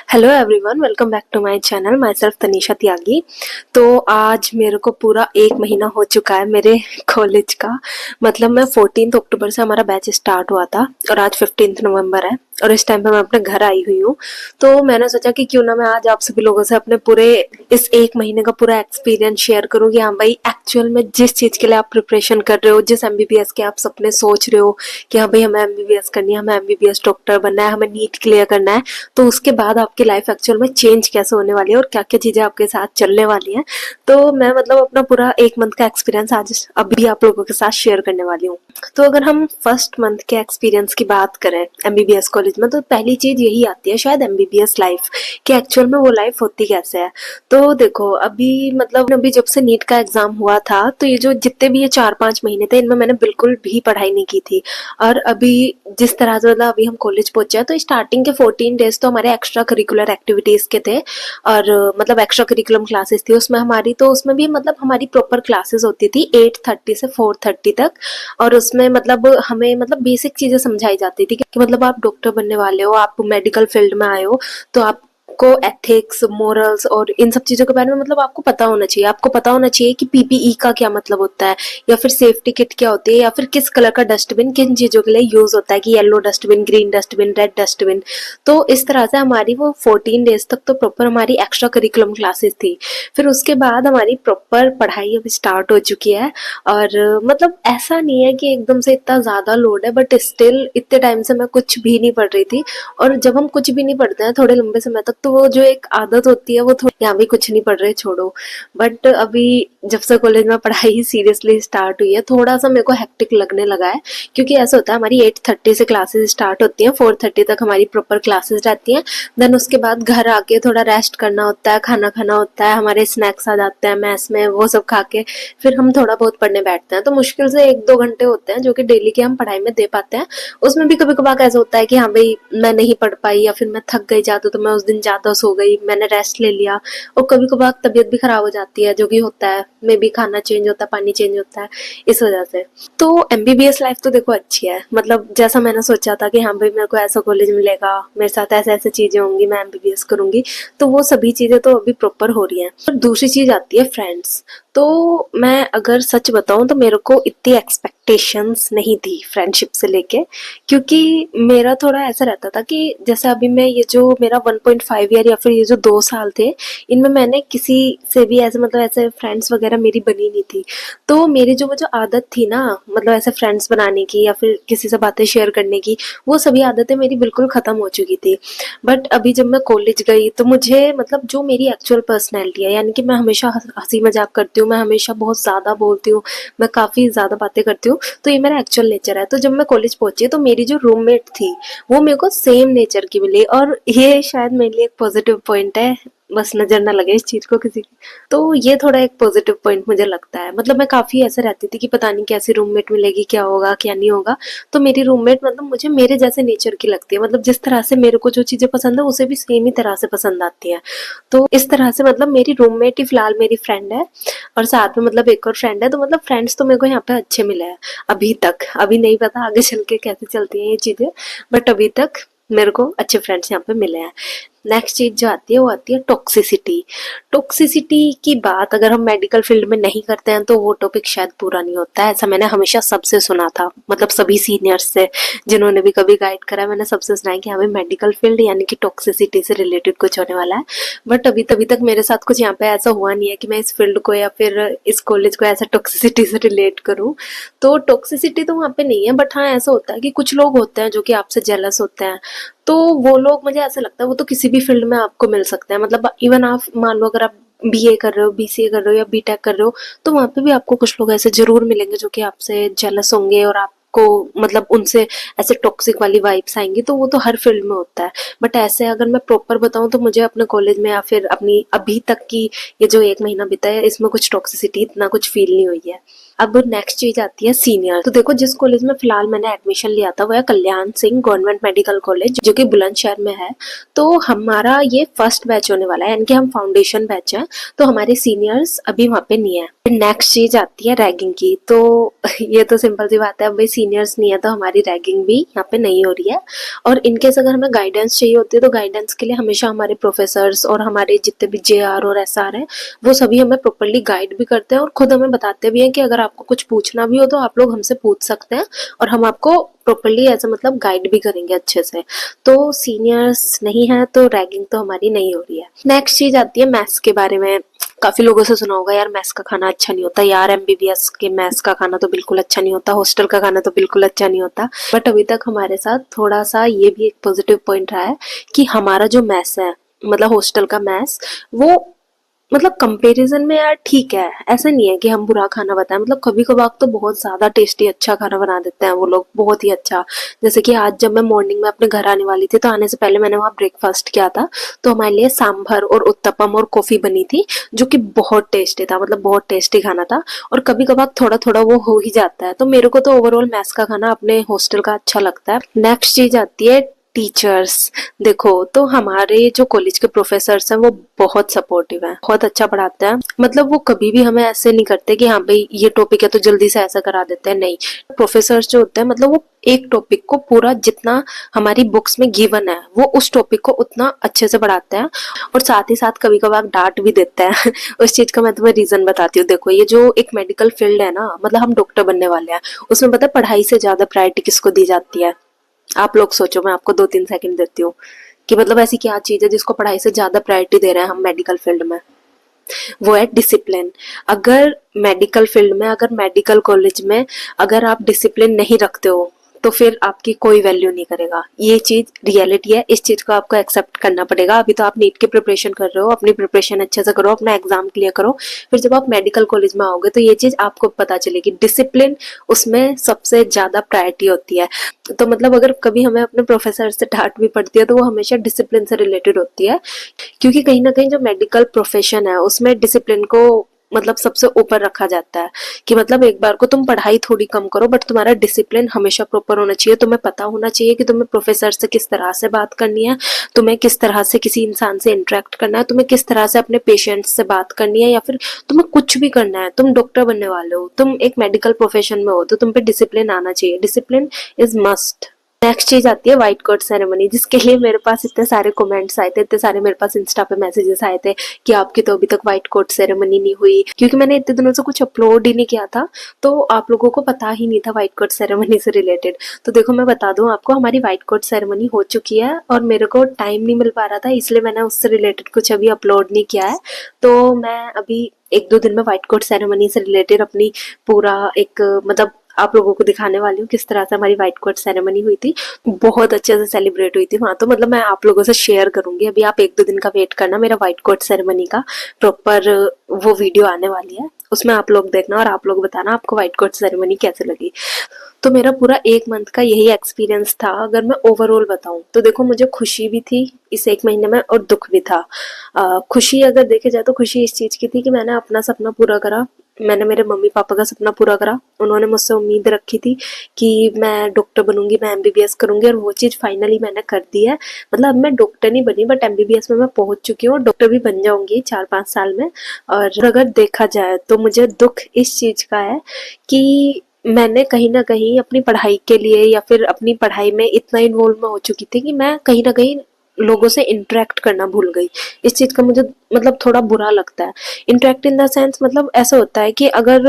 Hello everyone, welcome back to my channel. Myself Tanisha Tyagi. तो आज मेरे को पूरा 1 महीना हो चुका है मेरे कॉलेज का। मतलब मैं 14 अक्टूबर से हमारा बैच स्टार्ट हुआ था और आज 15 नवंबर है और इस टाइम पे मैं अपने घर आई हुई हूँ। तो मैंने सोचा कि क्यों ना मैं आज आप सभी लोगों से अपने पूरे इस 1 महीने का पूरा एक्सपीरियंस शेयर करूँ कि हाँ भाई, एक्चुअल में जिस चीज के लिए आप प्रिपरेशन कर रहे हो, जिस एमबीबीएस के आप सपने सोच रहे हो कि हाँ भाई हमें एमबीबीएस करनी है, हमें एमबीबीएस डॉक्टर बनना है, हमें नीट क्लियर करना है, तो उसके बाद आपकी लाइफ एक्चुअल में चेंज कैसे होने वाली है और क्या क्या चीजें आपके साथ चलने वाली हैं। तो मैं मतलब अपना पूरा 1 मंथ का एक्सपीरियंस आज अभी आप लोगों के साथ शेयर करने वाली हूँ। तो अगर हम फर्स्ट मंथ के एक्सपीरियंस की बात करें एमबीबीएस कॉलेज में, तो पहली चीज यही आती है शायद एमबीबीएस लाइफ, कि एक्चुअल में वो लाइफ होती कैसे है। तो देखो, अभी जब से नीट का एग्जाम हुआ था, तो ये जो जितने भी ये 4-5 महीने थे, इनमें मैंने बिल्कुल भी पढ़ाई नहीं की थी। और अभी जिस तरह से मतलब अभी हम कॉलेज पहुंचे हैं, तो स्टार्टिंग के 14 डेज तो हमारे एक्स्ट्रा करिकुलर एक्टिविटीज के थे और मतलब एक्स्ट्रा करिकुलम क्लासेस थी उसमें हमारी। तो उसमें भी मतलब हमारी प्रॉपर क्लासेस होती थी 8:30 से 4:30 तक। और उसमें मतलब हमें मतलब बेसिक चीजें समझाई जाती थी कि मतलब आप डॉक्टर बनने वाले हो, आप मेडिकल फील्ड में आए हो, तो आप को एथिक्स, मोरल्स और इन सब चीजों के बारे में मतलब आपको पता होना चाहिए। आपको पता होना चाहिए कि पीपीई का क्या मतलब होता है, या फिर सेफ्टी किट क्या होती है, या फिर किस कलर का डस्टबिन किन चीजों के लिए यूज होता है, कि yellow dustbin, green dustbin, red dustbin. तो इस तरह से हमारी वो 14 डेज तक तो प्रॉपर हमारी एक्स्ट्रा करिकुलम क्लासेस थी। फिर उसके बाद हमारी प्रॉपर पढ़ाई अब स्टार्ट हो चुकी है। और मतलब ऐसा नहीं है कि एकदम से इतना ज्यादा लोड है, बट स्टिल इतने टाइम से मैं कुछ भी नहीं पढ़ रही थी। और जब हम कुछ भी नहीं पढ़ते हैं थोड़े लंबे समय तक, तो वो जो एक आदत होती है वो थोड़ी, यहाँ भी कुछ नहीं पढ़ रहे छोड़ो। बट अभी जब से कॉलेज में पढ़ाई सीरियसली स्टार्ट हुई है, थोड़ा सा मेरे को हेक्टिक लगने लगा है। क्योंकि ऐसा होता है, हमारी 8:30 से क्लासेस स्टार्ट होती हैं, 4:30 तक हमारी प्रॉपर क्लासेस रहती हैं। देन उसके बाद घर आके थोड़ा रेस्ट करना होता है, खाना खाना होता है, हमारे स्नैक्स आ जाते हैं मैस में, वो सब खा के फिर हम थोड़ा बहुत पढ़ने बैठते हैं। तो मुश्किल से 1-2 घंटे होते हैं जो कि डेली के हम पढ़ाई में दे पाते हैं। उसमें भी कभी कभार ऐसा होता है कि हाँ भाई मैं नहीं पढ़ पाई, या फिर मैं थक गई ज्यादा, तो मैं उस दिन ज्यादा सो गई, मैंने रेस्ट ले लिया। और कभी कभार तबीयत भी खराब हो जाती है, जो कि होता है, मे भी खाना चेंज होता है, पानी चेंज होता है, इस वजह से। तो एमबीबीएस लाइफ तो देखो अच्छी है, मतलब जैसा मैंने सोचा था कि हाँ भाई मेरे को ऐसा कॉलेज मिलेगा, मेरे साथ ऐसे ऐसे चीजें होंगी, मैं एमबीबीएस करूंगी, तो वो सभी चीजें तो अभी प्रॉपर हो रही हैं। और दूसरी चीज आती है फ्रेंड्स। तो मैं अगर सच बताऊं तो मेरे को इतनी एक्सपेक्टेशंस नहीं थी फ्रेंडशिप से लेके। क्योंकि मेरा थोड़ा ऐसा रहता था कि जैसे अभी मैं ये जो मेरा 1.5 ईयर या फिर ये जो 2 साल थे, इनमें मैंने किसी से भी ऐसे मतलब ऐसे फ्रेंड्स वगैरह मेरी बनी नहीं थी। तो मेरी जो वो जो आदत थी ना, मतलब ऐसे फ्रेंड्स बनाने की या फिर किसी से बातें शेयर करने की, वो सभी आदतें मेरी बिल्कुल खत्म हो चुकी थी। बट अभी जब मैं कॉलेज गई, तो मुझे मतलब जो मेरी एक्चुअल पर्सनैलिटी है, यानी कि मैं हमेशा हंसी मजाक करती हूँ, मैं हमेशा बहुत ज्यादा बोलती हूँ, मैं काफी ज्यादा बातें करती हूँ, तो ये मेरा एक्चुअल नेचर है। तो जब मैं कॉलेज पहुंची, तो मेरी जो रूममेट थी वो मेरे को सेम नेचर की मिली, और ये शायद मेरे लिए एक पॉजिटिव पॉइंट है। बस नजर ना लगे इस चीज को किसी की। तो ये थोड़ा एक पॉजिटिव पॉइंट मुझे लगता है। मतलब मैं काफी ऐसे रहती थी कि पता नहीं कैसी रूममेट मिलेगी, क्या होगा क्या नहीं होगा। तो मेरी रूममेट मतलब मुझे मेरे जैसे नेचर की लगती है, मतलब जिस तरह से मेरे को जो चीजें पसंद है उसे भी सेम ही तरह से पसंद आती है। तो इस तरह से मतलब मेरी रूममेट ही फिलहाल मेरी फ्रेंड है, और साथ में मतलब एक और फ्रेंड है। तो मतलब फ्रेंड्स तो मेरे को यहाँ पे अच्छे मिले हैं अभी तक। अभी नहीं पता आगे चल के कैसे चलती हैं ये चीजें, बट अभी तक मेरे को अच्छे फ्रेंड्स यहाँ पे मिले हैं। नेक्स्ट चीज जो आती है वो आती है टॉक्सिसिटी। टॉक्सिसिटी की बात अगर हम मेडिकल फील्ड में नहीं करते हैं तो वो टॉपिक शायद पूरा नहीं होता है, ऐसा मैंने हमेशा सबसे सुना था। मतलब सभी सीनियर्स से जिन्होंने भी कभी गाइड करा, मैंने सबसे सुना है कि हमें मेडिकल फील्ड यानी कि टॉक्सिसिटी से रिलेटेड कुछ होने वाला है। बट अभी तक मेरे साथ कुछ यहाँ पे ऐसा हुआ नहीं है कि मैं इस फील्ड को या फिर इस कॉलेज को ऐसा टॉक्सिसिटी से रिलेट करूँ। तो टॉक्सिसिटी तो वहाँ पे नहीं है, बट हाँ ऐसा होता है कि कुछ लोग होते हैं जो कि आपसे जेलस होते हैं। तो वो लोग, मुझे ऐसा लगता है, वो तो किसी भी फील्ड में आपको मिल सकते हैं। मतलब इवन आप मान लो अगर आप बीए कर रहे हो, बीसीए कर रहे हो या बीटेक कर रहे हो, तो वहां पे भी आपको कुछ लोग ऐसे जरूर मिलेंगे जो कि आपसे जेलस होंगे और आपको मतलब उनसे ऐसे टॉक्सिक वाली वाइब्स आएंगी। तो वो तो हर फील्ड में होता है। बट ऐसे अगर मैं प्रॉपर बताऊं तो मुझे अपने कॉलेज में या फिर अपनी अभी तक की ये जो 1 महीना बीता है, इसमें कुछ टॉक्सिसिटी इतना कुछ फील नहीं हुई है। अब नेक्स्ट चीज आती है सीनियर। तो देखो, जिस कॉलेज में फिलहाल मैंने एडमिशन लिया था वो है Kalyan Singh government medical college, जो कि बुलंदशहर में है। तो हमारा ये फर्स्ट बैच होने वाला है, यानी कि हम फाउंडेशन बैच है। तो हमारे सीनियर्स अभी वहाँ पे नहीं है। नेक्स्ट चीज आती है रैगिंग की। तो ये तो सिंपल सी बात है, अब भाई सीनियर्स नहीं है तो हमारी रैगिंग भी यहाँ पे नहीं हो रही है। और इनकेस अगर हमें गाइडेंस चाहिए होती है तो गाइडेंस के लिए हमेशा हमारे प्रोफेसर्स और हमारे जितने भी JR और SR हैं वो सभी हमें प्रॉपर्ली गाइड भी करते हैं और खुद हमें बताते भी हैं कि अगर आपको कुछ पूछना भी हो तो आप लोग हमसे पूछ सकते हैं और हम आपको प्रॉपर्ली ऐसा मतलब गाइड भी करेंगे अच्छे से। तो सीनियर्स नहीं है तो रैगिंग तो हमारी नहीं हो रही है। नेक्स्ट चीज आती है मैथ्स के बारे में। काफी लोगों से सुना होगा यार मैथ्स का खाना अच्छा नहीं होता, यार MBBS के मैथ्स का खाना तो बिल्कुल अच्छा नहीं होता, हॉस्टल का खाना तो बिल्कुल अच्छा नहीं होता। बट अभी तक हमारे साथ थोड़ा सा ये भी एक पॉजिटिव पॉइंट रहा है कि हमारा जो मैथ्स है मतलब हॉस्टल का मैथ्स वो मतलब कंपैरिजन में यार ठीक है। ऐसा नहीं है कि हम बुरा खाना बताएं, मतलब कभी कभार तो बहुत ज्यादा टेस्टी अच्छा खाना बना देते हैं वो लोग, बहुत ही अच्छा। जैसे कि आज जब मैं मॉर्निंग में अपने घर आने वाली थी तो आने से पहले मैंने वहाँ ब्रेकफास्ट किया था, तो हमारे लिए सांभर और उत्तपम और कॉफी बनी थी जो कि बहुत टेस्टी था, मतलब बहुत टेस्टी खाना था। और कभी कभार थोड़ा थोड़ा वो हो ही जाता है। तो मेरे को तो ओवरऑल मैथ्स का खाना अपने हॉस्टल का अच्छा लगता है। नेक्स्ट चीज आती है टीचर्स। देखो तो हमारे जो कॉलेज के प्रोफेसर्स हैं वो बहुत सपोर्टिव हैं, बहुत अच्छा पढ़ाते हैं। मतलब वो कभी भी हमें ऐसे नहीं करते कि हाँ भाई ये टॉपिक है तो जल्दी से ऐसा करा देते हैं, नहीं। प्रोफेसर्स जो होते हैं मतलब वो एक टॉपिक को पूरा जितना हमारी बुक्स में गिवन है वो उस टॉपिक को उतना अच्छे से पढ़ाते हैं और साथ ही साथ कभी कभार डांट भी देते हैं उस चीज का मैं तुम्हें रीजन बताती हूँ। देखो ये जो एक मेडिकल फील्ड है ना, मतलब हम डॉक्टर बनने वाले हैं, उसमें पता है पढ़ाई से ज्यादा प्रायोरिटी किसको दी जाती है? आप लोग सोचो, मैं आपको 2-3 सेकंड देती हूँ कि मतलब ऐसी क्या चीज है जिसको पढ़ाई से ज्यादा प्रायोरिटी दे रहे हैं हम मेडिकल फील्ड में? वो है डिसिप्लिन। अगर मेडिकल फील्ड में, अगर मेडिकल कॉलेज में अगर आप डिसिप्लिन नहीं रखते हो तो फिर आपकी कोई वैल्यू नहीं करेगा। ये चीज रियलिटी है, इस चीज को आपको एक्सेप्ट करना पड़ेगा। अभी तो आप नीट की प्रिपरेशन कर रहे हो, अपनी प्रिपरेशन अच्छे से करो, अपना एग्जाम क्लियर करो, फिर जब आप मेडिकल कॉलेज में आओगे तो ये चीज आपको पता चलेगी। डिसिप्लिन उसमें सबसे ज्यादा प्रायोरिटी होती है। तो मतलब अगर कभी हमें अपने प्रोफेसर से डांट भी पड़ती है तो वो हमेशा डिसिप्लिन से रिलेटेड होती है, क्योंकि कहीं ना कहीं जो मेडिकल प्रोफेशन है उसमें डिसिप्लिन को मतलब सबसे ऊपर रखा जाता है। कि मतलब एक बार को तुम पढ़ाई थोड़ी कम करो बट तुम्हारा डिसिप्लिन हमेशा प्रॉपर होना चाहिए। तुम्हें पता होना चाहिए कि तुम्हें प्रोफेसर से किस तरह से बात करनी है, तुम्हें किस तरह से किसी इंसान से इंटरेक्ट करना है, तुम्हें किस तरह से अपने पेशेंट्स से बात करनी है, या फिर तुम्हें कुछ भी करना है। तुम डॉक्टर बनने वाले हो, तुम एक मेडिकल प्रोफेशन में हो, तो तुम पे डिसिप्लिन आना चाहिए। Discipline is must. नेक्स्ट चीज आती है व्हाइट कोट सेरेमनी, जिसके लिए मेरे पास इतने सारे कमेंट्स आए थे, इतने सारे मेरे पास इंस्टा पे मैसेजेस आए थे कि आपकी तो अभी तक व्हाइट कोट सेरेमनी नहीं हुई, क्योंकि मैंने इतने दिनों से कुछ अपलोड ही नहीं किया था तो आप लोगों को पता ही नहीं था व्हाइट कोट सेरेमनी से रिलेटेड। तो देखो मैं बता दूं आपको, हमारी व्हाइट कोट सेरेमनी हो चुकी है और मेरे को टाइम नहीं मिल पा रहा था, इसलिए मैंने उससे रिलेटेड कुछ अभी अपलोड नहीं किया है। तो मैं अभी 1-2 दिन में व्हाइट कोट सेरेमनी से रिलेटेड अपनी पूरा एक मतलब आप लोगों को दिखाने वाली हूँ किस तरह से हमारी व्हाइट कोट सेरेमनी हुई थी। बहुत अच्छे से सेलिब्रेट हुई थी वहां, तो मतलब मैं आप लोगों से शेयर करूंगी। अभी आप 1-2 दिन का वेट करना, मेरा व्हाइट कोट सेरेमनी का प्रॉपर वो वीडियो आने वाली है, उसमें आप लोग देखना और आप लोग बताना आपको व्हाइट कोट सेरेमनी कैसे लगी। तो मेरा पूरा 1 मंथ का यही एक्सपीरियंस था। अगर मैं ओवरऑल बताऊं तो देखो मुझे खुशी भी थी इस 1 महीने में और दुख भी था। खुशी अगर देखे जाए तो खुशी इस चीज की थी कि मैंने अपना सपना पूरा करा, मैंने मेरे मम्मी पापा का सपना पूरा करा। उन्होंने मुझसे उम्मीद रखी थी कि मैं डॉक्टर बनूंगी, मैं MBBS करूंगी, और वो चीज फाइनली मैंने कर दी है। मतलब अब मैं डॉक्टर नहीं बनी बट MBBS में मैं पहुंच चुकी हूँ, डॉक्टर भी बन जाऊंगी 4-5 साल में। और अगर देखा जाए तो मुझे दुख इस चीज का है कि मैंने कहीं ना कहीं अपनी पढ़ाई के लिए या फिर अपनी पढ़ाई में इतना इन्वॉल्व मैं हो चुकी थी कि मैं कहीं ना कहीं लोगों से इंटरेक्ट करना भूल गई। इस चीज का मुझे मतलब थोड़ा बुरा लगता है। इंटरेक्ट इन द सेंस मतलब ऐसा होता है कि अगर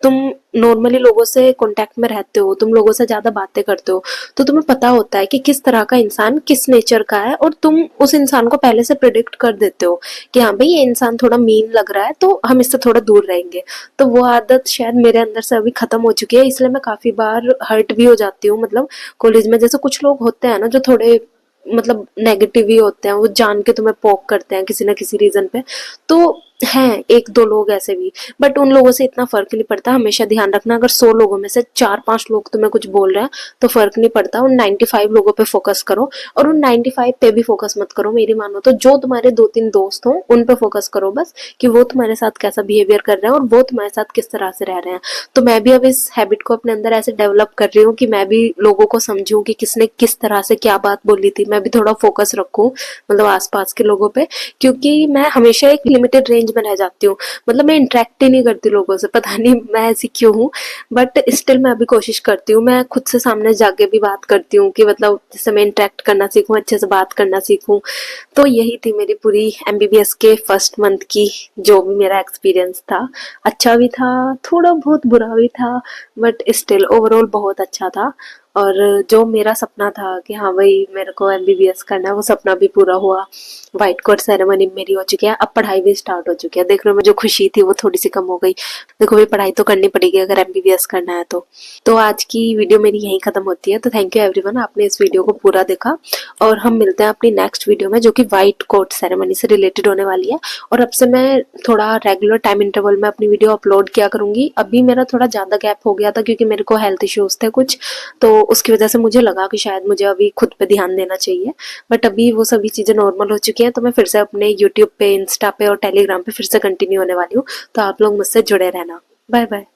तुम नॉर्मली लोगों से कांटेक्ट में रहते हो, तुम लोगों से ज्यादा बातें करते हो, तो तुम्हें पता होता है कि किस तरह का इंसान किस नेचर का है, और तुम उस इंसान को पहले से प्रिडिक्ट कर देते हो कि हाँ भाई ये इंसान थोड़ा मीन लग रहा है तो हम इससे थोड़ा दूर रहेंगे। तो वो आदत शायद मेरे अंदर से अभी खत्म हो चुकी है, इसलिए मैं काफी बार हर्ट भी हो जाती हूँ। मतलब कॉलेज में जैसे कुछ लोग होते हैं ना जो थोड़े मतलब नेगेटिव ही होते हैं, वो जान के तुम्हें पोक करते हैं किसी ना किसी रीजन पे। तो हैं 1-2 लोग ऐसे भी, बट उन लोगों से इतना फर्क नहीं पड़ता। हमेशा ध्यान रखना, अगर 100 लोगों में से 4-5 लोग तुम्हें कुछ बोल रहे हैं तो फर्क नहीं पड़ता, उन 95 लोगों पे फोकस करो। और उन 95 पे भी फोकस मत करो, मेरी मानो तो जो तुम्हारे 2-3 दोस्त हों उन पे फोकस करो बस, कि वो तुम्हारे साथ कैसा बिहेवियर कर रहे हैं और वो तुम्हारे साथ किस तरह से रह रहे हैं। तो मैं भी अब इस हैबिट को अपने अंदर ऐसे डेवलप कर रही हूँ कि मैं भी लोगों को समझूं कि किसने किस तरह से क्या बात बोली थी, मैं भी थोड़ा फोकस रखूं मतलब आसपास के लोगों पे, क्योंकि मैं हमेशा एक लिमिटेड रेंज रेंज में रह जाती हूँ। मतलब मैं इंटरेक्ट ही नहीं करती लोगों से, पता नहीं मैं ऐसी क्यों हूँ, बट स्टिल मैं अभी कोशिश करती हूँ। मैं खुद से सामने जाके भी बात करती हूँ कि मतलब जैसे मैं इंटरेक्ट करना सीखूँ, अच्छे से बात करना सीखूँ। तो यही थी मेरी पूरी एमबीबीएस के फर्स्ट मंथ की जो भी मेरा एक्सपीरियंस था। अच्छा भी था, थोड़ा बहुत बुरा भी था, बट स्टिल ओवरऑल बहुत अच्छा था। और जो मेरा सपना था कि हाँ भाई मेरे को एमबीबीएस करना है, वो सपना भी पूरा हुआ। व्हाइट कोट सेरेमनी मेरी हो चुकी है, अब पढ़ाई भी स्टार्ट हो चुकी है। देख रहे हो, मैं जो खुशी थी वो थोड़ी सी कम हो गई। देखो भाई, पढ़ाई तो करनी पड़ेगी अगर एमबीबीएस करना है तो आज की वीडियो मेरी यहीं खत्म होती है। तो थैंक यू एवरीवन, आपने इस वीडियो को पूरा देखा। और हम मिलते हैं अपनी नेक्स्ट वीडियो में, जो कि व्हाइट कोट सेरेमनी से रिलेटेड होने वाली है। और अब से मैं थोड़ा रेगुलर टाइम इंटरवल में अपनी वीडियो अपलोड किया करूंगी। अभी मेरा थोड़ा ज्यादा गैप हो गया था क्योंकि मेरे को हेल्थ इश्यूज थे कुछ, तो उसकी वजह से मुझे लगा कि शायद मुझे अभी खुद पे ध्यान देना चाहिए। बट अभी वो सभी चीजें नॉर्मल हो चुकी हैं, तो मैं फिर से अपने यूट्यूब पे, इंस्टा पे और टेलीग्राम पे फिर से कंटिन्यू होने वाली हूँ। तो आप लोग मुझसे जुड़े रहना। Bye bye.